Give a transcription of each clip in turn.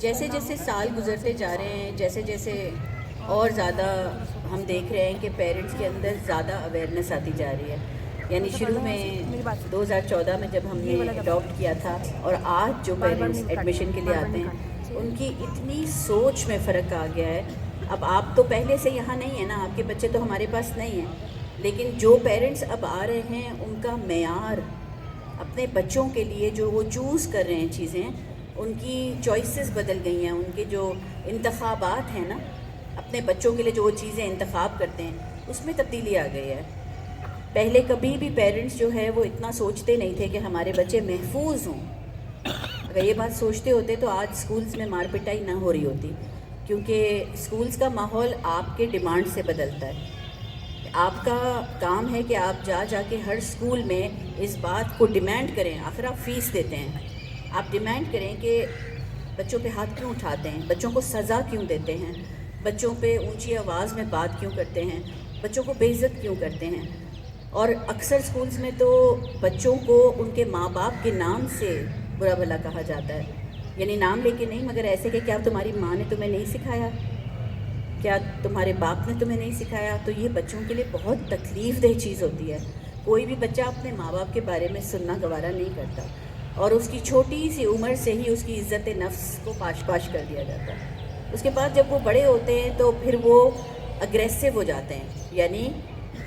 جیسے جیسے سال گزرتے جا رہے ہیں، جیسے جیسے اور زیادہ ہم دیکھ رہے ہیں کہ پیرنٹس کے اندر زیادہ اویئرنیس آتی جا رہی ہے. یعنی شروع میں 2014 میں جب ہم نے اڈاپٹ کیا تھا اور آج جو پیرنٹس ایڈمیشن کے لیے آتے ہیں ان کی اتنی سوچ میں فرق آ گیا ہے. اب آپ تو پہلے سے یہاں نہیں ہیں نا، آپ کے بچے تو ہمارے پاس نہیں ہیں، لیکن جو پیرنٹس اب آ رہے ہیں ان کا معیار اپنے بچوں کے لیے جو وہ چوز کر رہے ہیں چیزیں، ان کی چوائسیز بدل گئی ہیں. ان کے جو انتخابات ہیں نا، اپنے بچوں کے لیے جو وہ چیزیں انتخاب کرتے ہیں اس میں تبدیلی آ گئی ہے. پہلے کبھی بھی پیرنٹس جو ہے وہ اتنا سوچتے نہیں تھے کہ ہمارے بچے محفوظ ہوں. اگر یہ بات سوچتے ہوتے تو آج سکولز میں مار پٹائی نہ ہو رہی ہوتی، کیونکہ سکولز کا ماحول آپ کے ڈیمانڈ سے بدلتا ہے. آپ کا کام ہے کہ آپ جا کے ہر سکول میں اس بات کو ڈیمانڈ کریں. آخر آپ فیس دیتے ہیں، آپ ڈیمانڈ کریں کہ بچوں پہ ہاتھ کیوں اٹھاتے ہیں، بچوں کو سزا کیوں دیتے ہیں، بچوں پہ اونچی آواز میں بات کیوں کرتے ہیں، بچوں کو بے عزت کیوں کرتے ہیں. اور اکثر سکولز میں تو بچوں کو ان کے ماں باپ کے نام سے برا بھلا کہا جاتا ہے. یعنی نام لے کے نہیں، مگر ایسے کہ کیا تمہاری ماں نے تمہیں نہیں سکھایا، کیا تمہارے باپ نے تمہیں نہیں سکھایا. تو یہ بچوں کے لیے بہت تکلیف دہ چیز ہوتی ہے. کوئی بھی بچہ اپنے ماں باپ کے بارے میں سننا گوارا نہیں کرتا، اور اس کی چھوٹی سی عمر سے ہی اس کی عزت نفس کو پاش پاش کر دیا جاتا ہے. اس کے بعد جب وہ بڑے ہوتے ہیں تو پھر وہ اگریسو ہو جاتے ہیں، یعنی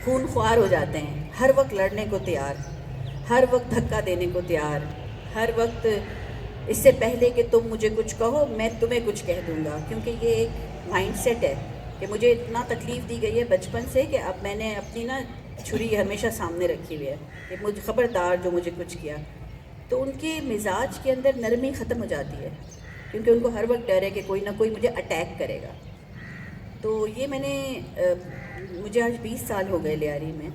خون خوار ہو جاتے ہیں، ہر وقت لڑنے کو تیار، ہر وقت دھکا دینے کو تیار، ہر وقت اس سے پہلے کہ تم مجھے کچھ کہو میں تمہیں کچھ کہہ دوں گا. کیونکہ یہ ایک مائنڈ سیٹ ہے کہ مجھے اتنا تکلیف دی گئی ہے بچپن سے کہ اب میں نے اپنی نا چھری ہمیشہ سامنے رکھی ہوئی ہے کہ مجھے خبردار جو مجھے کچھ کیا. تو ان کے مزاج کے اندر نرمی ختم ہو جاتی ہے، کیونکہ ان کو ہر وقت ڈر ہے کہ کوئی نہ کوئی مجھے اٹیک کرے گا. تو یہ میں نے مجھے آج 20 سال ہو گئے لیاری میں،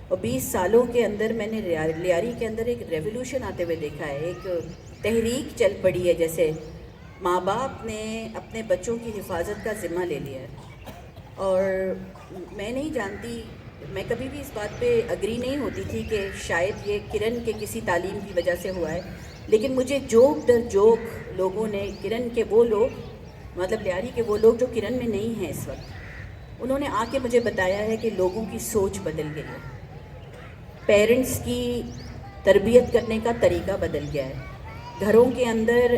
اور 20 سالوں کے اندر میں نے لیاری کے اندر ایک ریولیوشن آتے ہوئے دیکھا ہے. ایک تحریک چل پڑی ہے، جیسے ماں باپ نے اپنے بچوں کی حفاظت کا ذمہ لے لیا ہے. اور میں نہیں جانتی، میں کبھی بھی اس بات پہ اگری نہیں ہوتی تھی کہ شاید یہ کرن کے کسی تعلیم کی وجہ سے ہوا ہے، لیکن مجھے جوک در جوک لوگوں نے، کرن کے وہ لوگ، مطلب لیاری کے وہ لوگ جو کرن میں نہیں ہیں اس وقت، انہوں نے آ کے مجھے بتایا ہے کہ لوگوں کی سوچ بدل گئی ہے، پیرنٹس کی تربیت کرنے کا طریقہ بدل گیا ہے. گھروں کے اندر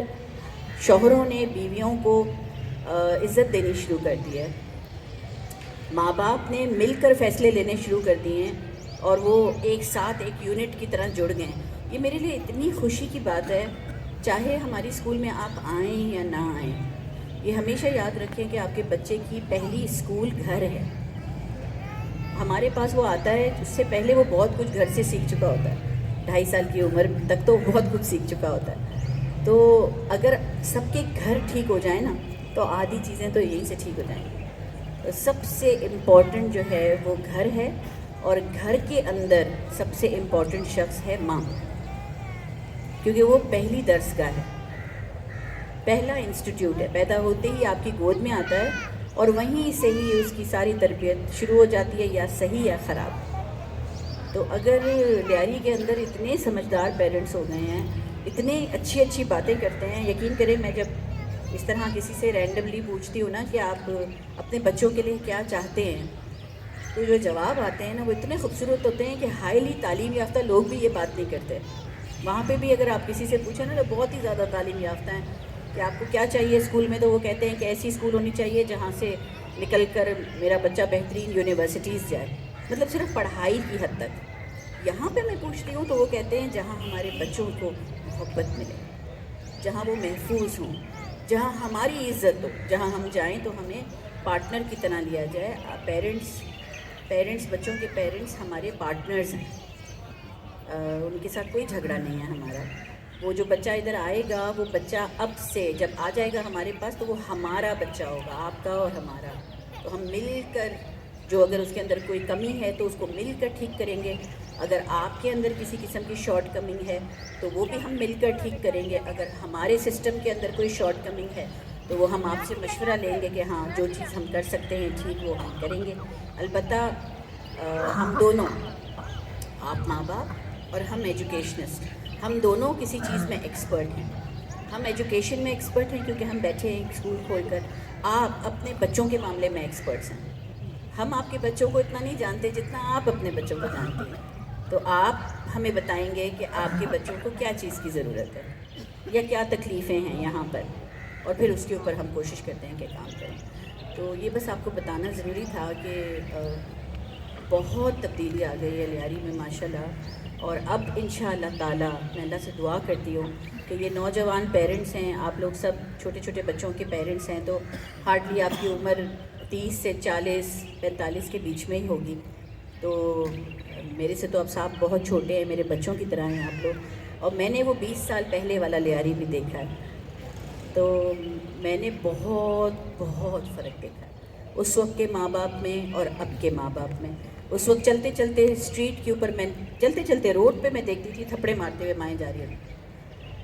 شوہروں نے بیویوں کو عزت دینی شروع کر دی ہے، ماں باپ نے مل کر فیصلے لینے شروع کر دیے ہیں، اور وہ ایک ساتھ ایک یونٹ کی طرح جڑ گئے ہیں. یہ میرے لیے اتنی خوشی کی بات ہے، چاہے ہماری اسکول میں آپ آئیں یا نہ آئیں، یہ ہمیشہ یاد رکھیں کہ آپ کے بچے کی پہلی اسکول گھر ہے. ہمارے پاس وہ آتا ہے، اس سے پہلے وہ بہت کچھ گھر سے سیکھ چکا ہوتا ہے، 2.5 سال کی عمر تک تو بہت کچھ سیکھ چکا ہوتا ہے. تو اگر سب کے گھر ٹھیک ہو جائیں نا تو آدھی چیزیں تو یہیں سے ٹھیک ہو جائیں گی. تو سب سے امپورٹنٹ جو ہے وہ گھر ہے، اور گھر کے اندر سب سے امپورٹنٹ شخص ہے ماں، کیونکہ وہ پہلی درسگاہ ہے، پہلا انسٹیٹیوٹ ہے. پیدا ہوتے ہی آپ کی گود میں آتا ہے، اور وہیں سے ہی اس کی ساری تربیت شروع ہو جاتی ہے، یا صحیح یا خراب. تو اگر لیاری کے اندر اتنے سمجھدار پیرنٹس ہو گئے ہیں، اتنے اچھی اچھی باتیں کرتے ہیں، یقین کریں میں جب اس طرح کسی سے رینڈملی پوچھتی ہوں نا کہ آپ اپنے بچوں کے لیے کیا چاہتے ہیں، تو جو جواب آتے ہیں نا وہ اتنے خوبصورت ہوتے ہیں کہ ہائیلی تعلیم یافتہ لوگ بھی یہ بات نہیں کرتے. وہاں پہ بھی اگر آپ کسی سے پوچھیں نا تو بہت ہی زیادہ تعلیم یافتہ ہیں کہ آپ کو کیا چاہیے اسکول میں، تو وہ کہتے ہیں کہ ایسی اسکول ہونی چاہیے جہاں سے نکل کر میرا بچہ بہترین یونیورسٹیز جائے، مطلب صرف پڑھائی کی حد تک. یہاں پہ میں پوچھتی ہوں تو وہ کہتے ہیں جہاں ہمارے بچوں کو محبت ملے، جہاں وہ محفوظ ہوں، جہاں ہماری عزت ہو، جہاں ہم جائیں تو ہمیں پارٹنر کی طرح لیا جائے. پیرنٹس بچوں کے پیرنٹس ہمارے پارٹنرز ہیں، ان کے ساتھ کوئی جھگڑا نہیں ہے ہمارا. وہ جو بچہ ادھر آئے گا، وہ بچہ اب سے جب آ جائے گا ہمارے پاس تو وہ ہمارا بچہ ہوگا، آپ کا اور ہمارا. تو ہم مل کر، جو اگر اس کے اندر کوئی کمی ہے تو اس کو مل کر ٹھیک کریں گے. اگر آپ کے اندر کسی قسم کی شارٹ کمنگ ہے تو وہ بھی ہم مل کر ٹھیک کریں گے. اگر ہمارے سسٹم کے اندر کوئی شارٹ کمنگ ہے تو وہ ہم آپ سے مشورہ لیں گے کہ ہاں جو چیز ہم کر سکتے ہیں ٹھیک وہ ہم کریں گے. البتہ ہم دونوں، آپ ماں باپ اور ہم ایجوکیشنسٹ، ہم دونوں کسی چیز میں ایکسپرٹ ہیں. ہم ایجوکیشن میں ایکسپرٹ ہیں کیونکہ ہم بیٹھے ہیں اسکول کھول کر. آپ اپنے بچوں کے معاملے میں ایکسپرٹس ہیں. ہم آپ کے بچوں کو اتنا نہیں جانتے جتنا آپ اپنے بچوں کو جانتی ہیں. تو آپ ہمیں بتائیں گے کہ آپ کے بچوں کو کیا چیز کی ضرورت ہے یا کیا تکلیفیں ہیں یہاں پر, اور پھر اس کے اوپر ہم کوشش کرتے ہیں کہ کام کریں. تو یہ بس آپ کو بتانا ضروری تھا کہ بہت تبدیلی آ گئی ہے لیاری میں ماشاءاللہ. اور اب انشاءاللہ تعالی میں اللہ سے دعا کرتی ہوں کہ یہ نوجوان پیرنٹس ہیں, آپ لوگ سب چھوٹے چھوٹے بچوں کے پیرنٹس ہیں, تو ہارڈلی آپ کی عمر 30 سے 40 45 کے بیچ میں ہی ہوگی. تو میرے سے تو اب صاحب بہت چھوٹے ہیں, میرے بچوں کی طرح ہیں آپ لوگ, اور میں نے وہ 20 سال پہلے والا لیاری بھی دیکھا ہے. تو میں نے بہت بہت فرق دیکھا ہے اس وقت کے ماں باپ میں اور اب کے ماں باپ میں. اس وقت چلتے چلتے اسٹریٹ کے اوپر میں چلتے چلتے روڈ پہ میں دیکھتی تھی تھپڑے مارتے ہوئے مائیں جا رہی ہوتی.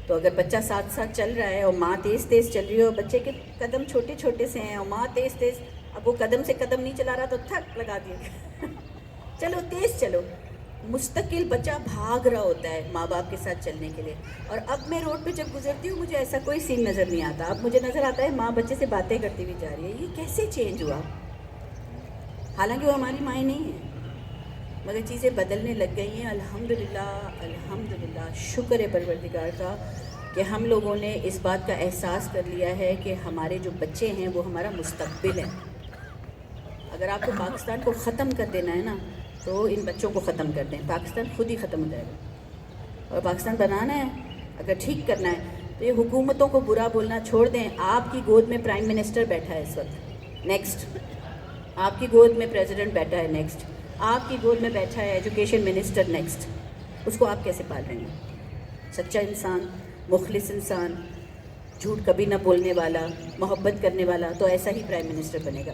تو اگر بچہ ساتھ ساتھ چل رہا ہے اور ماں تیز تیز چل رہی ہے اور بچے کے قدم چھوٹے چھوٹے سے ہیں اور ماں تیز تیز, اب وہ قدم سے قدم نہیں چلا رہا تو تھک لگا دیا چلو تیز چلو. مستقل بچہ بھاگ رہا ہوتا ہے ماں باپ کے ساتھ چلنے کے لیے. اور اب میں روڈ پہ جب گزرتی ہوں مجھے ایسا کوئی سین نظر نہیں آتا. اب مجھے نظر آتا ہے ماں بچے سے باتیں کرتی ہوئی جا رہی ہے. یہ کیسے چینج ہوا؟ حالانکہ وہ ہماری مائیں نہیں ہیں, مگر چیزیں بدلنے لگ گئی ہیں. الحمدللہ الحمدللہ, شکر ہے پروردگار کا کہ ہم لوگوں نے اس بات کا احساس کر لیا ہے کہ ہمارے جو بچے ہیں وہ ہمارا مستقبل ہے. اگر آپ کو پاکستان کو ختم کر دینا ہے نا تو ان بچوں کو ختم کر دیں, پاکستان خود ہی ختم ہو جائے گا. اور پاکستان بنانا ہے, اگر ٹھیک کرنا ہے تو یہ حکومتوں کو برا بولنا چھوڑ دیں. آپ کی گود میں پرائم منسٹر بیٹھا ہے اس وقت, نیکسٹ. آپ کی گود میں پریزیڈنٹ بیٹھا ہے, نیکسٹ. آپ کی گود میں بیٹھا ہے ایجوکیشن منسٹر, نیکسٹ. اس کو آپ کیسے پال رہے ہیں؟ سچا انسان, مخلص انسان, جھوٹ کبھی نہ بولنے والا, محبت کرنے والا, تو ایسا ہی پرائم منسٹر بنے گا.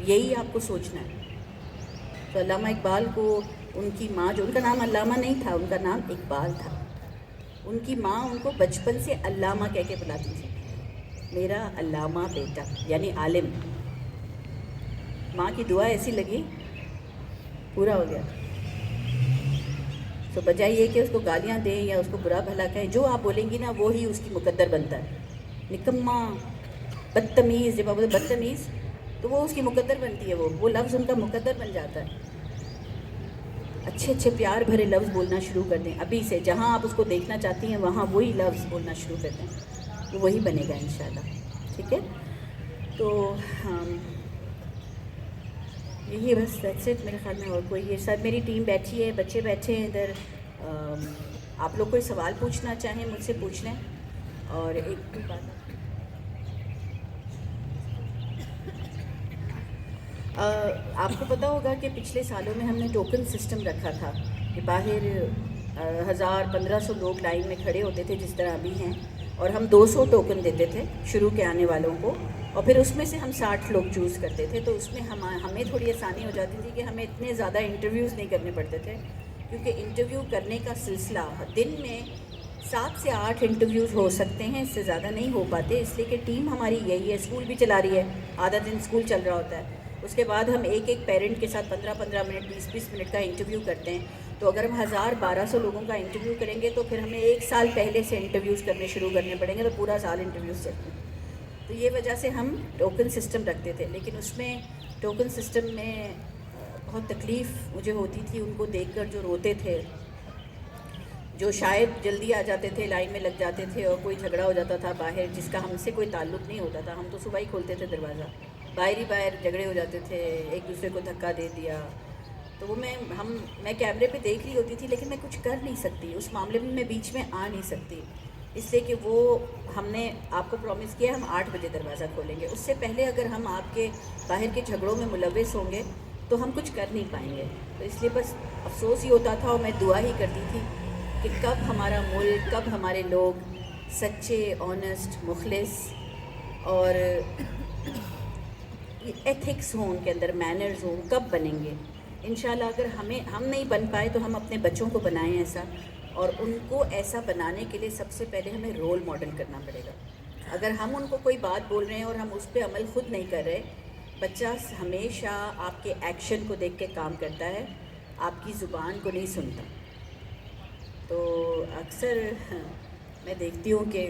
یہی آپ کو سوچنا ہے. تو علامہ اقبال کو ان کی ماں, جو ان کا نام علامہ نہیں تھا, ان کا نام اقبال تھا, ان کی ماں ان کو بچپن سے علامہ کہہ کے بلاتی تھی, میرا علامہ بیٹا, یعنی عالم. ماں کی دعا ایسی لگی, پورا ہو گیا. تو بجائے یہ کہ اس کو گالیاں دیں یا اس کو برا بھلا کہیں, جو آپ بولیں گی نا وہی اس کی مقدر بنتا ہے. نکما, بدتمیز, جب آپ بولتے بدتمیز تو وہ اس کی مقدر بنتی ہے, وہ لفظ ان کا مقدر بن جاتا ہے. اچھے اچھے پیار بھرے لفظ بولنا شروع کر دیں ابھی سے, جہاں آپ اس کو دیکھنا چاہتی ہیں وہاں وہی لفظ بولنا شروع کر دیں, وہ وہی بنے گا انشاءاللہ. ٹھیک ہے؟ تو یہی بس دیٹس اٹ میرے خیال میں. اور کوئی, یہ سب میری ٹیم بیٹھی ہے, بچے بیٹھے ہیں ادھر. آپ لوگ کوئی سوال پوچھنا چاہیں مجھ سے پوچھ لیں. اور ایک بات آپ کو پتہ ہوگا کہ پچھلے سالوں میں ہم نے ٹوکن سسٹم رکھا تھا کہ باہر 1000-1500 لوگ لائن میں کھڑے ہوتے تھے جس طرح ابھی ہیں, اور ہم 200 ٹوکن دیتے تھے شروع کے آنے والوں کو, اور پھر اس میں سے ہم 60 لوگ چوز کرتے تھے. تو اس میں ہمیں تھوڑی آسانی ہو جاتی تھی کہ ہمیں اتنے زیادہ انٹرویوز نہیں کرنے پڑتے تھے, کیونکہ انٹرویو کرنے کا سلسلہ دن میں 7 سے 8 انٹرویوز ہو سکتے ہیں, اس سے زیادہ نہیں ہو پاتے. اس لیے کہ ٹیم ہماری یہی ہے, اسکول بھی چلا رہی ہے, آدھا دن اسکول چل رہا ہوتا ہے, اس کے بعد ہم ایک ایک پیرنٹ کے ساتھ 15-15 منٹ 20-20 منٹ کا انٹرویو کرتے ہیں. تو اگر ہم 1000-1200 لوگوں کا انٹرویو کریں گے تو پھر ہمیں 1 سال پہلے سے انٹرویوز کرنے شروع کرنے پڑیں گے, تو پورا سال انٹرویوز چلتے ہیں. تو یہ وجہ سے ہم ٹوکن سسٹم رکھتے تھے. لیکن اس میں ٹوکن سسٹم میں بہت تکلیف مجھے ہوتی تھی ان کو دیکھ کر, جو روتے تھے, جو شاید جلدی آ جاتے تھے, لائن میں لگ جاتے تھے, اور کوئی جھگڑا ہو جاتا تھا باہر جس کا ہم سے کوئی تعلق نہیں ہوتا تھا. ہم تو صبح ہی کھولتے تھے دروازہ, باہر ہی باہر جھگڑے ہو جاتے تھے, ایک دوسرے کو دھکا دے دیا. تو وہ میں کیمرے پہ دیکھ رہی ہوتی تھی, لیکن میں کچھ کر نہیں سکتی اس معاملے میں بیچ میں آ نہیں سکتی, اس لیے کہ وہ ہم نے آپ کو پرومس کیا ہم 8 بجے دروازہ کھولیں گے. اس سے پہلے اگر ہم آپ کے باہر کے جھگڑوں میں ملوث ہوں گے تو ہم کچھ کر نہیں پائیں گے. تو اس لیے بس افسوس ہی ہوتا تھا, اور میں دعا ہی کرتی تھی کہ کب ہمارا ملک, کب ہمارے لوگ سچے, آنیسٹ, مخلص اور ایتھکس ہوں, ان کے اندر مینرز ہوں, کب بنیں گے. انشاءاللہ اگر ہم نہیں بن پائے تو ہم اپنے بچوں کو بنائیں ایسا, اور ان کو ایسا بنانے کے لیے سب سے پہلے ہمیں رول ماڈل کرنا پڑے گا. اگر ہم ان کو کوئی بات بول رہے ہیں اور ہم اس پہ عمل خود نہیں کر رہے, بچہ ہمیشہ آپ کے ایکشن کو دیکھ کے کام کرتا ہے, آپ کی زبان کو نہیں سنتا. تو اکثر میں دیکھتی ہوں کہ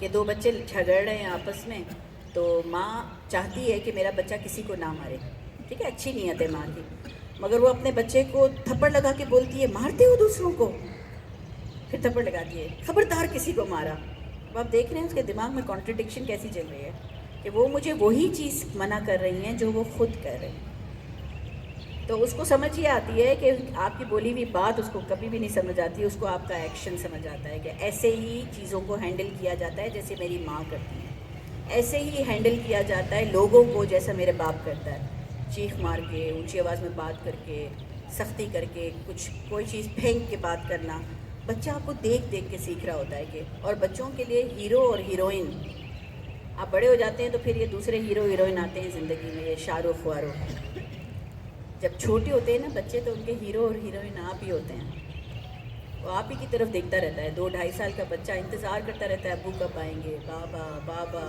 کہ 2 بچے جھگڑ رہے ہیں آپس میں تو ماں چاہتی ہے کہ میرا بچہ کسی کو نہ مارے، ٹھیک ہے، اچھی نیت ہے ماں کی، مگر وہ اپنے بچے کو تھپڑ لگا کے بولتی ہے مارتے ہو دوسروں کو، پھر تھپڑ لگاتی ہے خبردار کسی کو مارا. اب آپ دیکھ رہے ہیں اس کے دماغ میں کانٹرڈکشن کیسی چل رہی ہے کہ وہ مجھے وہی چیز منع کر رہی ہیں جو وہ خود کر رہے ہیں. تو اس کو سمجھ یہ آتی ہے کہ آپ کی بولی ہوئی بات اس کو کبھی بھی نہیں سمجھ آتی، اس کو آپ کا ایکشن سمجھ آتا ہے کہ ایسے ہی چیزوں کو ہینڈل کیا جاتا ہے جیسے میری ماں کرتی ہے، ایسے ہی ہینڈل کیا جاتا ہے لوگوں کو جیسا میرے باپ کرتا ہے، چیخ مار کے، اونچی آواز میں بات کر کے، سختی کر کے، کوئی چیز پھینک کے بات کرنا. بچہ آپ کو دیکھ دیکھ کے سیکھ رہا ہوتا ہے کہ، اور بچوں کے لیے ہیرو اور ہیروئن، آپ بڑے ہو جاتے ہیں تو پھر یہ دوسرے ہیرو ہیروئن آتے ہیں زندگی میں، یہ شاہ رخ وارخ. جب چھوٹے ہوتے ہیں نا بچے تو ان کے ہیرو اور ہیروئن آپ ہی ہوتے ہیں، وہ آپ ہی کی طرف دیکھتا رہتا ہے. 2-2.5 سال کا بچہ انتظار کرتا رہتا ہے ابو کب آئیں گے، بابا بابا،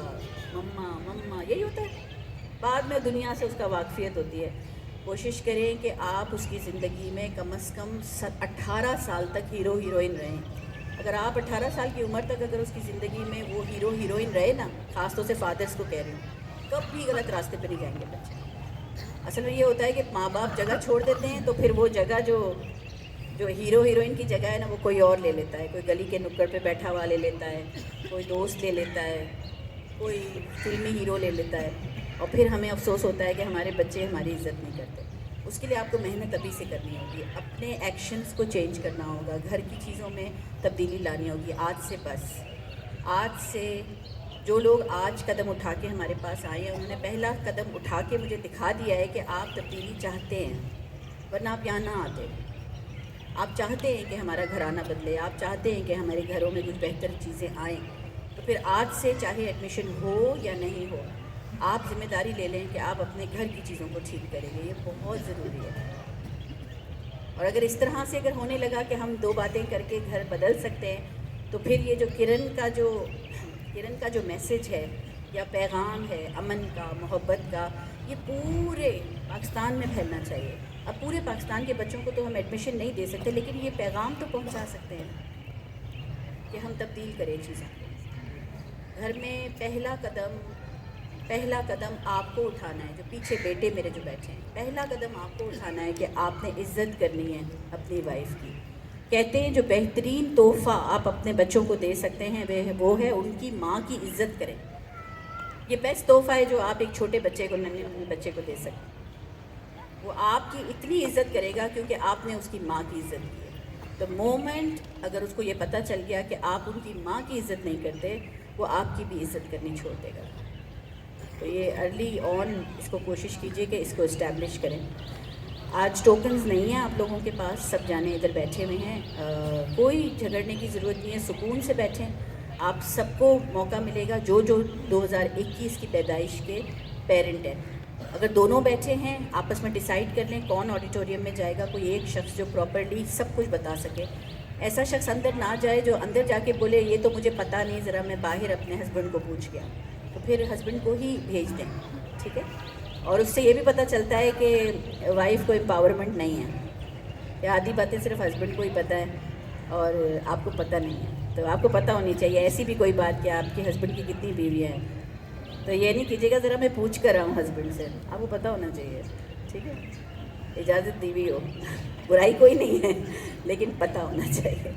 مما مما، یہی ہوتا ہے. بعد میں دنیا سے اس کا واقفیت ہوتی ہے. کوشش کریں کہ آپ اس کی زندگی میں کم از کم 18 سال تک ہیرو ہیروئن رہیں. اگر آپ 18 سال کی عمر تک اگر اس کی زندگی میں وہ ہیرو ہیروئن رہے نا، خاص طور سے فادرس کو کہہ رہی ہوں، کبھی غلط راستے پہ نہیں جائیں گے بچے. اصل میں یہ ہوتا ہے کہ ماں باپ جگہ چھوڑ دیتے ہیں تو پھر وہ جگہ جو ہیرو ہیروئن کی جگہ ہے نا وہ کوئی اور لے لیتا ہے. کوئی گلی کے نکڑ پہ بیٹھا ہوا لے لیتا ہے، کوئی دوست لے لیتا ہے، کوئی فلمی ہیرو لے لیتا ہے، اور پھر ہمیں افسوس ہوتا ہے کہ ہمارے بچے ہماری عزت نہیں کرتے. اس کے لیے آپ کو محنت ابھی سے کرنی ہوگی، اپنے ایکشنز کو چینج کرنا ہوگا، گھر کی چیزوں میں تبدیلی لانی ہوگی آج سے. بس آج سے جو لوگ آج قدم اٹھا کے ہمارے پاس آئے ہیں انہوں نے پہلا قدم اٹھا کے مجھے دکھا دیا ہے کہ آپ تبدیلی چاہتے ہیں، ورنہ آپ یہاں نہ آتے. آپ چاہتے ہیں کہ ہمارا گھرانہ بدلے، آپ چاہتے ہیں کہ ہمارے گھروں میں کچھ بہتر چیزیں آئیں. تو پھر آج سے چاہے ایڈمیشن ہو یا نہیں ہو، آپ ذمہ داری لے لیں کہ آپ اپنے گھر کی چیزوں کو ٹھیک کریں گے. یہ بہت ضروری ہے. اور اگر اس طرح سے اگر ہونے لگا کہ ہم 2 باتیں کر کے گھر بدل سکتے ہیں تو پھر یہ جو کرن کا جو میسج ہے یا پیغام ہے امن کا، محبت کا، یہ پورے پاکستان میں پھیلنا چاہیے. اب پورے پاکستان کے بچوں کو تو ہم ایڈمیشن نہیں دے سکتے، لیکن یہ پیغام تو پہنچا سکتے ہیں کہ ہم تبدیل کریں چیزیں. گھر میں پہلا قدم آپ کو اٹھانا ہے. جو پیچھے بیٹے میرے جو بیٹھے ہیں، پہلا قدم آپ کو اٹھانا ہے کہ آپ نے عزت کرنی ہے اپنی وائف کی. کہتے ہیں جو بہترین تحفہ آپ اپنے بچوں کو دے سکتے ہیں وہ ہے ان کی ماں کی عزت کریں. یہ بیسٹ تحفہ ہے جو آپ ایک چھوٹے بچے کو، ننھے بچے کو دے سکتے. وہ آپ کی اتنی عزت کرے گا کیونکہ آپ نے اس کی ماں کی عزت کی ہے. تو مومنٹ اگر اس کو یہ پتہ چل گیا کہ آپ ان کی ماں کی عزت نہیں کرتے، وہ آپ کی بھی عزت کرنی چھوڑ دے گا. تو یہ ارلی آن اس کو کوشش کیجئے کہ اس کو اسٹیبلش کریں. آج ٹوکنز نہیں ہیں آپ لوگوں کے پاس، سب جانے ادھر بیٹھے ہوئے ہیں، کوئی جھگڑنے کی ضرورت نہیں ہے، سکون سے بیٹھیں. آپ سب کو موقع ملے گا جو 2021 کی پیدائش کے پیرنٹ ہیں. اگر دونوں بیٹھے ہیں آپس میں ڈیسائیڈ کر لیں کون آڈیٹوریم میں جائے گا. کوئی ایک شخص جو پراپرلی سب کچھ بتا سکے. ایسا شخص اندر نہ جائے جو اندر جا کے بولے یہ تو مجھے پتہ نہیں، ذرا میں باہر اپنے ہسبینڈ کو پوچھ گیا. تو پھر ہسبینڈ کو ہی بھیج دیں، ٹھیک ہے. اور اس سے یہ بھی پتہ چلتا ہے کہ وائف کو امپاورمنٹ نہیں ہے، کہ آدھی باتیں صرف ہسبینڈ کو ہی پتہ ہے اور آپ کو پتہ نہیں ہے. تو آپ کو پتہ ہونی چاہیے ایسی بھی کوئی بات کہ آپ کے ہسبینڈ کی کتنی بیویاں ہیں. تو یہ نہیں کیجیے گا ذرا میں پوچھ کر رہا ہوں ہسبینڈ سے، آپ کو پتہ ہونا چاہیے، ٹھیک ہے. اجازت دی ہوئی ہو، برائی کوئی نہیں ہے لیکن پتہ ہونا چاہیے.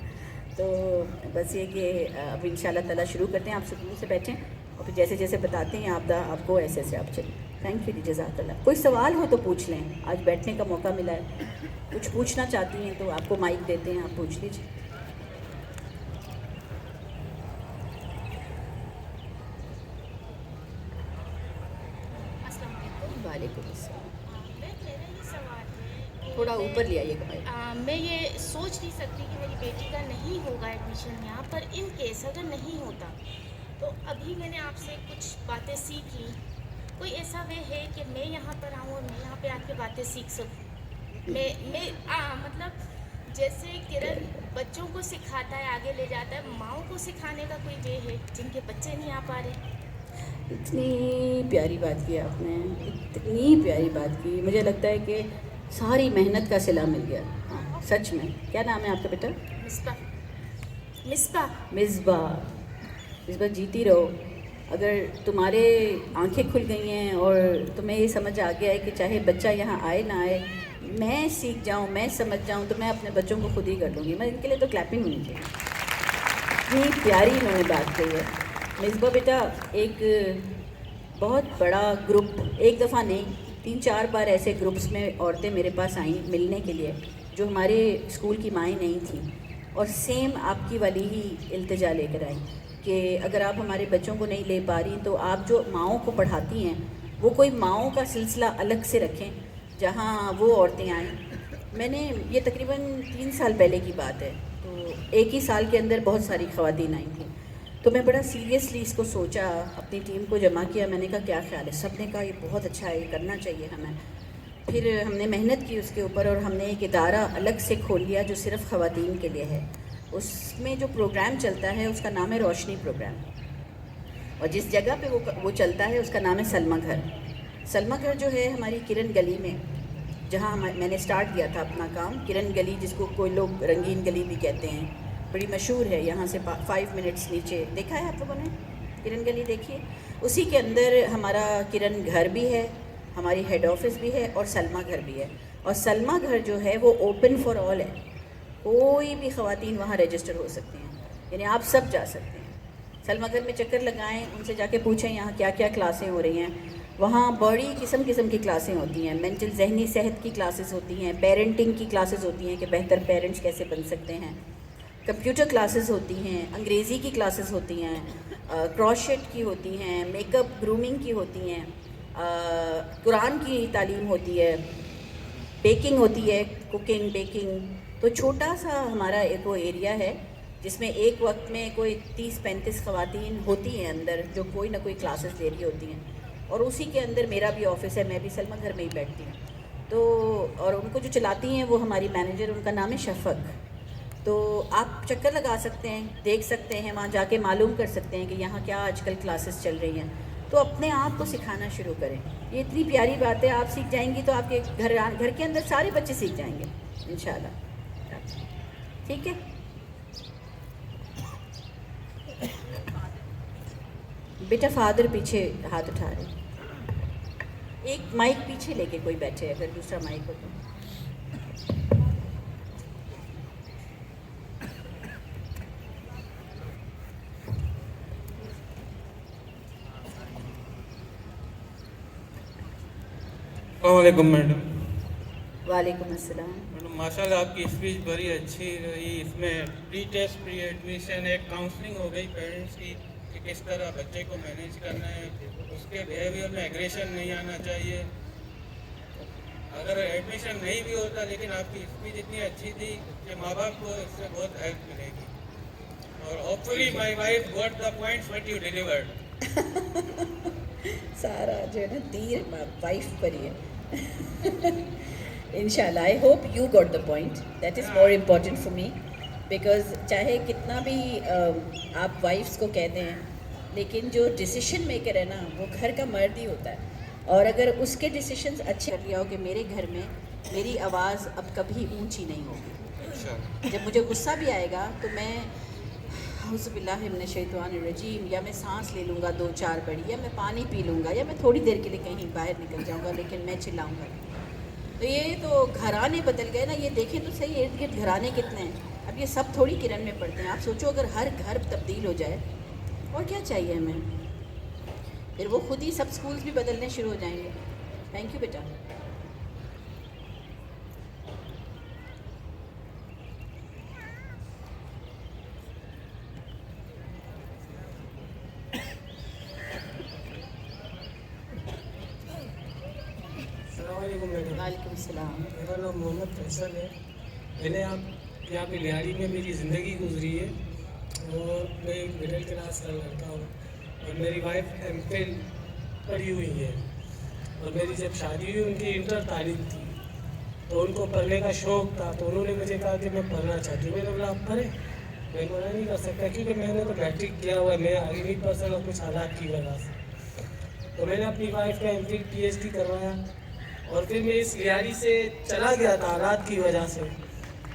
تو بس یہ کہ اب ان شاء اللہ تعالیٰ شروع کرتے ہیں. آپ سکون سے بیٹھیں اور پھر جیسے جیسے بتاتے ہیں آپ کو ایسے ایسے آپ چلیں. تھینک یو جی، جزاک اللہ. کوئی سوال ہو تو پوچھ لیں، آج بیٹھنے کا موقع ملا ہے. کچھ پوچھنا چاہتی ہیں تو آپ کو مائک دیتے ہیں، آپ پوچھ لیجیے. وعلیکم السلام. میں میرا یہ سوال ہے کہ تھوڑا اوپر لے آئیے گا. میں یہ سوچ نہیں سکتی کہ میری بیٹی کا نہیں ہوگا ایڈمیشن یہاں پر. ان کیس اگر نہیں ہوتا تو ابھی میں نے آپ سے کچھ باتیں سیکھی. کوئی ایسا وے ہے کہ میں یہاں پر آؤں اور میں یہاں پہ آ کے باتیں سیکھ سکوں؟ میں مطلب جیسے کرن بچوں کو سکھاتا ہے، آگے لے جاتا ہے، ماؤں کو سکھانے کا کوئی وے ہے جن کے بچے نہیں آ پا رہے؟ اتنی پیاری بات کی آپ نے، اتنی پیاری بات کی. مجھے لگتا ہے کہ ساری محنت کا صلہ مل گیا. ہاں سچ میں. کیا نام ہے آپ کا بیٹا؟ مصباح. مصباح جیتی رہو. اگر تمہارے آنکھیں کھل گئی ہیں اور تمہیں یہ سمجھ آ گیا ہے کہ چاہے بچہ یہاں آئے نہ آئے میں سیکھ جاؤں, میں سمجھ جاؤں, تو میں اپنے بچوں کو خود ہی کر لوں گی. میں ان کے لیے تو کلیپنگ ہونی چاہیے. اتنی پیاری انہوں نے بات کہی ہے. مصباح بیٹا, ایک بہت بڑا گروپ, ایک دفعہ نہیں 3-4 بار ایسے گروپس میں عورتیں میرے پاس آئیں ملنے کے لیے جو ہمارے اسکول کی مائیں نہیں تھیں, اور سیم آپ کی والی ہی التجا لے کر آئیں کہ اگر آپ ہمارے بچوں کو نہیں لے پا رہی تو آپ جو ماؤں کو پڑھاتی ہیں وہ کوئی ماؤں کا سلسلہ الگ سے رکھیں جہاں وہ عورتیں آئیں. میں نے یہ تقریباً 3 سال پہلے کی بات ہے, تو ایک ہی سال کے اندر بہت ساری خواتین آئی تھیں. تو میں بڑا سیریسلی اس کو سوچا, اپنی ٹیم کو جمع کیا, میں نے کہا کیا خیال ہے؟ سب نے کہا یہ بہت اچھا ہے, یہ کرنا چاہیے ہمیں. پھر ہم نے محنت کی اس کے اوپر اور ہم نے ایک ادارہ الگ سے کھول لیا جو صرف خواتین کے لیے ہے. اس میں جو پروگرام چلتا ہے اس کا نام ہے روشنی پروگرام, اور جس جگہ پہ وہ چلتا ہے اس کا نام ہے سلما گھر. سلما گھر جو ہے ہماری کرن گلی میں, جہاں میں نے سٹارٹ کیا تھا اپنا کام. کرن گلی جس کو کوئی لوگ رنگین گلی بھی کہتے ہیں, بڑی مشہور ہے, یہاں سے 5 منٹس نیچے. دیکھا ہے آپ لوگوں نے کرن گلی؟ دیکھیے, اسی کے اندر ہمارا کرن گھر بھی ہے, ہماری ہیڈ آفس بھی ہے, اور سلما گھر بھی ہے. اور سلما گھر جو ہے وہ اوپن فار آل ہے, کوئی بھی خواتین وہاں رجسٹر ہو سکتی ہیں, یعنی آپ سب جا سکتے ہیں. سلما گھر میں چکر لگائیں, ان سے جا کے پوچھیں یہاں کیا کیا کلاسیں ہو رہی ہیں. وہاں بڑی قسم کی کلاسیں ہوتی ہیں. مینٹل ذہنی صحت کی کلاسز ہوتی ہیں, پیرنٹنگ کی کلاسز ہوتی ہیں کہ بہتر پیرنٹس کیسے بن سکتے ہیں, کمپیوٹر کلاسز ہوتی ہیں, انگریزی کی کلاسز ہوتی ہیں, کروشٹ کی ہوتی ہیں, میک اپ گرومنگ کی ہوتی ہیں, قرآن کی تعلیم ہوتی ہے, بیکنگ ہوتی ہے, کوکنگ بیکنگ. تو چھوٹا سا ہمارا ایک وہ ایریا ہے جس میں ایک وقت میں کوئی 30-35 خواتین ہوتی ہیں اندر جو کوئی نہ کوئی کلاسز دے رہی ہوتی ہیں, اور اسی کے اندر میرا بھی آفس ہے, میں بھی سلما گھر میں ہی بیٹھتی ہوں. تو اور ان کو جو چلاتی ہیں وہ ہماری مینیجر, ان کا نام ہے شفق. تو آپ چکر لگا سکتے ہیں, دیکھ سکتے ہیں, وہاں جا کے معلوم کر سکتے ہیں کہ یہاں کیا آج کل کلاسز چل رہی ہیں. تو اپنے آپ کو سکھانا شروع کریں. یہ اتنی پیاری بات ہے, آپ سیکھ جائیں گی تو آپ کے گھر کے اندر سارے بچے سیکھ جائیں گے انشاءاللہ. ٹھیک ہے, بیٹا فادر پیچھے ہاتھ اٹھا رہے ہیں. ایک مائک پیچھے لے کے کوئی بیٹھے, اگر دوسرا مائک ہو تو. السلام علیکم میڈم. وعلیکم السلام. میڈم ماشاء اللہ آپ کی اسپیچ بڑی اچھی رہی. اس میں پری ٹیسٹ پری ایڈمیشن ایک کاؤنسلنگ ہو گئی پیرنٹس کی کہ کس طرح بچے کو مینیج کرنا ہے, اس کے بیہیویئر میں ایگریشن نہیں آنا چاہیے. اگر ایڈمیشن نہیں بھی ہوتا لیکن آپ کی اسپیچ اتنی اچھی تھی کہ ماں باپ کو اس سے بہت ہیلپ ملے گی. اور hopefully my wife got the points what you delivered. سارا جو ہے نا تیر وائف پر ہی ہے. انشاءاللہ I hope you got the point, that is more important for me. Because چاہے کتنا بھی آپ وائفس کو کہتے ہیں, لیکن جو ڈیسیشن میکر ہے نا وہ گھر کا مرد ہی ہوتا ہے. اور اگر اس کے ڈیسیشنز اچھے کر لیا ہو کہ میرے گھر میں میری آواز اب کبھی اونچی نہیں ہوگی. جب مجھے غصہ بھی آئے گا تو میں اعوذ باللہ من الشیطان الرجیم, یا میں سانس لے لوں گا 2-4 بڑی, یا میں پانی پی لوں گا, یا میں تھوڑی دیر کے لیے کہیں باہر نکل جاؤں گا, لیکن میں چلاؤں گا. تو یہ تو گھرانے بدل گئے نا. یہ دیکھیں تو صحیح, ارد گرد گھرانے کتنے ہیں. اب یہ سب تھوڑی کرن میں پڑتے ہیں. آپ سوچو اگر ہر گھر تبدیل ہو جائے, اور کیا چاہیے ہمیں, پھر وہ خود ہی سب سکولز بھی بدلنے شروع ہو جائیں گے. تھینک یو بیٹا. السلام علیکم میڈم. وعلیکم السلام. میرا نام محمد فیصل ہے. میں نے یہاں پہ لہاری میں میری زندگی گزری ہے, اور میں ایک مڈل کلاس کا لڑکا ہوں, اور میری وائف ایم فل پڑھی ہوئی ہے. اور میری جب شادی ہوئی ان کی انٹر تعلیم تھی, تو ان کو پڑھنے کا شوق تھا, تو انہوں نے مجھے کہا کہ میں پڑھنا چاہتی ہوں. میں نے بولا آپ پڑھیں, میں منع نہیں کر سکتا کیونکہ میں نے تو میٹرک کیا ہوا ہے, میں آگے نہیں پڑھ سکا کچھ حالات کی وجہ سے. تو میں نے اپنی وائف کا M Phil P H D کروایا, اور پھر میں اس لہاری سے چلا گیا تھا حالات کی وجہ سے.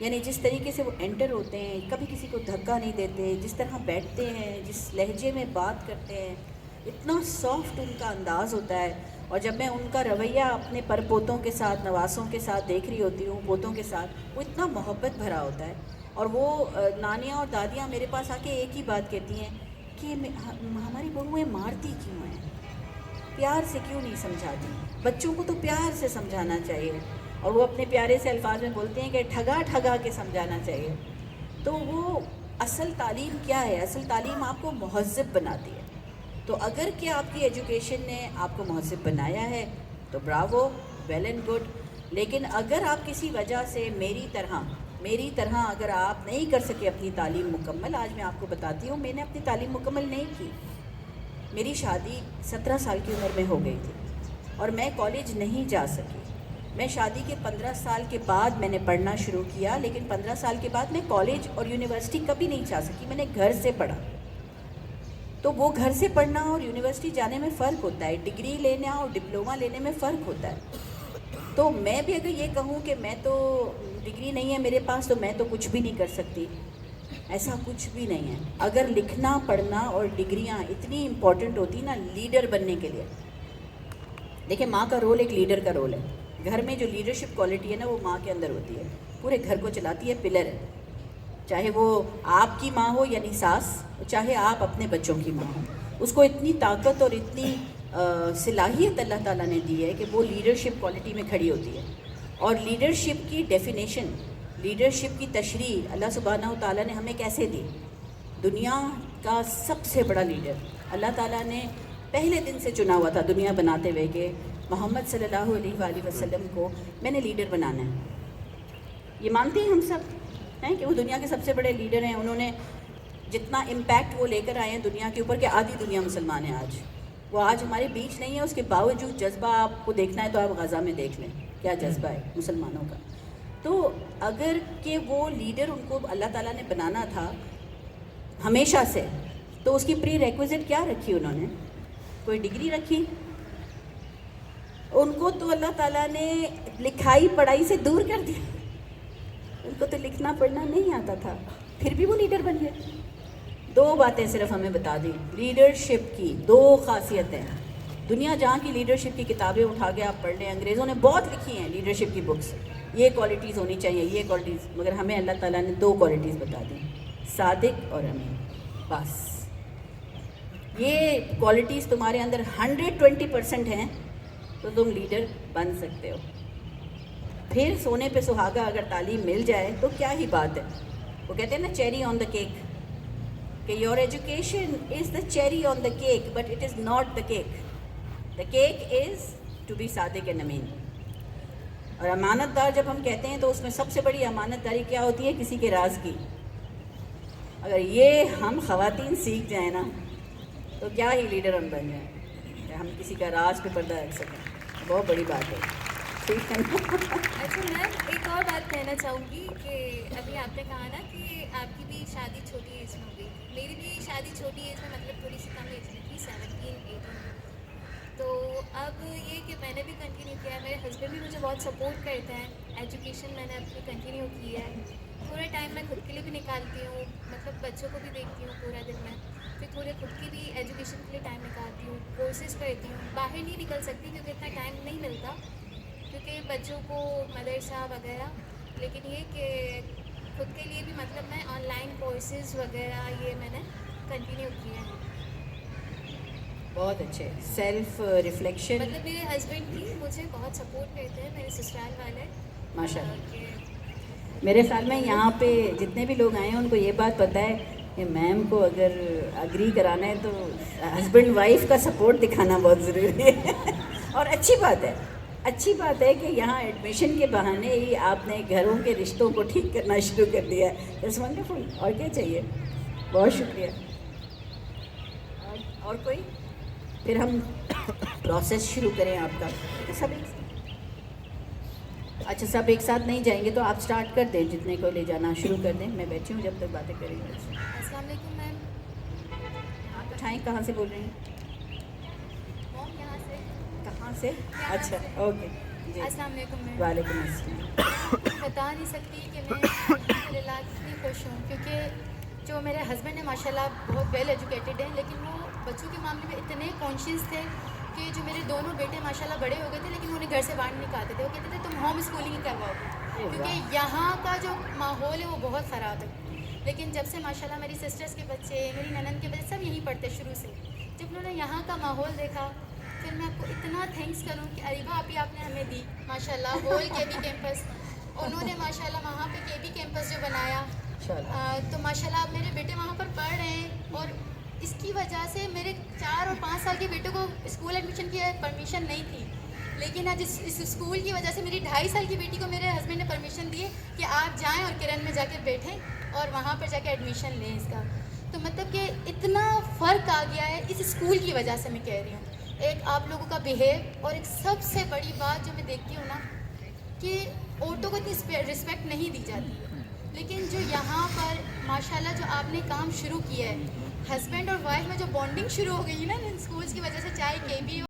یعنی جس طریقے سے وہ انٹر ہوتے ہیں، کبھی کسی کو دھکا نہیں دیتے، جس طرح بیٹھتے ہیں، جس لہجے میں بات کرتے ہیں، اتنا سافٹ ان کا انداز ہوتا ہے. اور جب میں ان کا رویہ اپنے پر پوتوں کے ساتھ، نواسوں کے ساتھ دیکھ رہی ہوتی ہوں، پوتوں کے ساتھ، وہ اتنا محبت بھرا ہوتا ہے. اور وہ نانیاں اور دادیاں میرے پاس آ کے ایک ہی بات کہتی ہیں کہ ہماری بہویں مارتی کیوں ہیں، پیار سے کیوں نہیں سمجھاتی. بچوں کو تو پیار سے سمجھانا چاہیے. اور وہ اپنے پیارے سے الفاظ میں بولتے ہیں کہ ٹھگا ٹھگا کے سمجھانا چاہیے. تو وہ اصل تعلیم کیا ہے؟ اصل تعلیم آپ کو مہذب بناتی ہے. تو اگر کہ آپ کی ایجوکیشن نے آپ کو مہذب بنایا ہے تو براوو، ویل اینڈ گڈ. لیکن اگر آپ کسی وجہ سے میری طرح اگر آپ نہیں کر سکے اپنی تعلیم مکمل، آج میں آپ کو بتاتی ہوں میں نے اپنی تعلیم مکمل نہیں کی. میری شادی 17 سال کی عمر میں ہو گئی تھی اور میں کالج نہیں جا سکی. میں شادی کے 15 سال کے بعد میں نے پڑھنا شروع کیا، لیکن 15 سال کے بعد میں کالج اور یونیورسٹی کبھی نہیں جا سکی. میں نے گھر سے پڑھا. تو وہ گھر سے پڑھنا اور یونیورسٹی جانے میں فرق ہوتا ہے، ڈگری لینا اور ڈپلومہ لینے میں فرق ہوتا ہے. تو میں بھی اگر یہ کہوں کہ میں تو ڈگری نہیں ہے میرے پاس تو میں تو کچھ بھی نہیں کر سکتی، ایسا کچھ بھی نہیں ہے. اگر لکھنا پڑھنا اور ڈگریاں اتنی امپورٹنٹ ہوتی نا لیڈر بننے کے لیے. دیکھیں ماں کا رول ایک لیڈر کا رول ہے. گھر میں جو لیڈرشپ کوالٹی ہے نا وہ ماں کے اندر ہوتی ہے. پورے گھر کو چلاتی ہے، پلر ہے. چاہے وہ آپ کی ماں ہو یعنی ساس، چاہے آپ اپنے بچوں کی ماں ہو. اس کو اتنی طاقت اور اتنی صلاحیت اللہ تعالیٰ نے دی ہے کہ وہ لیڈرشپ کوالٹی میں کھڑی ہوتی ہے. اور لیڈرشپ کی ڈیفینیشن، لیڈرشپ کی تشریح اللہ سبحانہ و تعالیٰ نے ہمیں کیسے دی؟ دنیا کا سب سے بڑا لیڈر اللہ تعالیٰ نے پہلے دن سے چنا ہوا تھا دنیا بناتے ہوئے کہ محمد صلی اللہ علیہ وآلہ وسلم کو میں نے لیڈر بنانا ہے. یہ مانتے ہیں ہم سب ہیں کہ وہ دنیا کے سب سے بڑے لیڈر ہیں. انہوں نے جتنا امپیکٹ وہ لے کر آئے ہیں دنیا کے اوپر کہ آدھی دنیا مسلمان ہیں آج. وہ آج ہمارے بیچ نہیں ہے، اس کے باوجود جذبہ آپ کو دیکھنا ہے تو آپ غزہ میں دیکھ لیں کیا جذبہ ہے مسلمانوں کا. تو اگر کہ وہ لیڈر ان کو اللہ تعالیٰ نے بنانا تھا ہمیشہ سے، تو اس کی پری ریکویزٹ کیا رکھی انہوں نے؟ کوئی ڈگری رکھی؟ ان کو تو اللہ تعالیٰ نے لکھائی پڑھائی سے دور کر دیا. ان کو تو لکھنا پڑھنا نہیں آتا تھا، پھر بھی وہ لیڈر بن گئے. 2 باتیں صرف ہمیں بتا دی لیڈرشپ کی، 2 خاصیتیں. دنیا جہاں کی لیڈرشپ کی کتابیں اٹھا کے آپ پڑھ لیں، انگریزوں نے بہت لکھی ہیں لیڈرشپ کی بکس، یہ کوالٹیز ہونی چاہیے، یہ کوالٹیز، مگر ہمیں اللہ تعالیٰ نے 2 کوالٹیز بتا دی، صادق اور امین. بس یہ کوالٹیز تمہارے اندر 120% ہیں تو تم لیڈر بن سکتے ہو. پھر سونے پہ سہاگا اگر تعلیم مل جائے تو کیا ہی بات ہے. وہ کہتے ہیں نا چیری آن دا کیک، کہ your education is the cherry on the cake but it is not the cake. The cake is to be صادق اینڈ امین. اور امانت دار جب ہم کہتے ہیں تو اس میں سب سے بڑی امانت داری کیا ہوتی ہے؟ کسی کے راز کی. اگر یہ ہم خواتین سیکھ جائیں نا تو کیا ہی لیڈر ہم بن جائیں کہ ہم کسی کا راز پہ پردہ رکھ سکیں. بہت بڑی بات ہے. ٹھیک ہے نا؟ اچھا میم ایک اور بات کہنا چاہوں گی کہ ابھی آپ نے کہا نا کہ آپ کی بھی شادی چھوٹی ایج میں ہو گئی. میری بھی شادی چھوٹی ایج میں، مطلب تھوڑی سی کم ایج میں تھی، 17-18. تو اب یہ کہ میں نے بھی کنٹینیو کیا ہے، میرے ہسبینڈ بھی مجھے بہت سپورٹ کرتے ہیں. ایجوکیشن میں نے اپنی کنٹینیو کی ہے. تھوڑا ٹائم میں خود کے لیے بھی نکالتی ہوں، مطلب بچوں کو بھی دیکھتی ہوں پورا دن میں، پھر تھوڑے خود کی بھی ایجوکیشن کے لیے ٹائم نکالتی ہوں، کورسز کرتی ہوں. باہر نہیں نکل سکتی کیونکہ اتنا ٹائم نہیں ملتا کیونکہ بچوں کو مدرسہ وغیرہ. لیکن یہ کہ خود کے لیے بھی مطلب میں آن لائن کورسز وغیرہ یہ میں نے کنٹینیو کیے ہیں. بہت اچھے. Self reflection. مطلب میرے ہسبینڈ بھی مجھے بہت سپورٹ کرتے ہیں، میرے سسرال والے ماشاء اللہ. کہ میرے خیال میں یہاں پہ جتنے بھی لوگ آئے ہیں ان کو یہ بات پتہ ہے کہ میم کو اگر اگری کرانا ہے تو ہسبینڈ وائف کا سپورٹ دکھانا بہت ضروری ہے. اور اچھی بات ہے، اچھی بات ہے کہ یہاں ایڈمیشن کے بہانے ہی آپ نے گھروں کے رشتوں کو ٹھیک کرنا شروع کر دیا ہے. It's wonderful. اور کیا چاہیے. بہت شکریہ. اور کوئی؟ پھر ہم پروسیس شروع کریں آپ کا. سب ایک اچھا سب ایک ساتھ نہیں جائیں گے تو آپ سٹارٹ کر دیں، جتنے کو لے جانا شروع کر دیں. میں بیٹھی ہوں جب تک باتیں کریں گے. السلام علیکم میم. آپ اٹھائیں. کہاں سے بول رہی ہیں؟ میم یہاں سے کہاں سے؟ اچھا اوکے. جی السلام علیکم میم. وعلیکم السلام. بتا نہیں سکتی کہ میں الحمدللہ کتنی خوش ہوں، کیونکہ جو میرے ہسبینڈ ہیں ماشاء اللہ بہت ویل ایجوکیٹڈ ہیں، لیکن وہ بچوں کے معاملے میں اتنے کانشیس تھے کہ جو میرے دونوں بیٹے ماشاء اللہ بڑے ہو گئے تھے لیکن انہیں گھر سے باہر نہیں نکالتے تھے. وہ کہتے تھے تم ہوم اسکولنگ ہی کرواؤ گے، کیونکہ یہاں کا جو ماحول ہے وہ بہت خراب ہے. لیکن جب سے ماشاء اللہ میری سسٹرس کے بچے، میری ننند کے بچے سب یہیں پڑھتے شروع سے، جب انہوں نے یہاں کا ماحول دیکھا، پھر میں آپ کو اتنا تھینکس کروں کہ اریبہ آپ نے ہمیں دی ماشاء اللہ ہول کے بی کیمپس. انہوں نے ماشاء اللہ وہاں پہ کے بی کیمپس جو بنایا، تو ماشاء اللہ اب میرے بیٹے وہاں پر پڑھ رہے ہیں. اور اس کی وجہ سے میرے 4 اور 5 سال کے بیٹے کو اسکول ایڈمیشن کی پرمیشن نہیں تھی، لیکن آج اس اسکول کی وجہ سے میری 2.5 سال کی بیٹی کو میرے ہسبینڈ نے پرمیشن دی کہ آپ جائیں اور کرن میں جا کے بیٹھیں اور وہاں پر جا کے ایڈمیشن لیں اس کا. تو مطلب کہ اتنا فرق آ گیا ہے اس اسکول کی وجہ سے. میں کہہ رہی ہوں ایک آپ لوگوں کا بیہیو، اور ایک سب سے بڑی بات جو میں دیکھتی ہوں نا کہ عورتوں کو اتنی رسپیکٹ نہیں دی جاتی، لیکن جو یہاں پر ماشاءاللہ جو آپ نے کام شروع کیا ہے، ہسبینڈ اور وائف میں جو بانڈنگ شروع ہو گئی ہے نا ان اسکولس کی وجہ سے، چاہے کے بی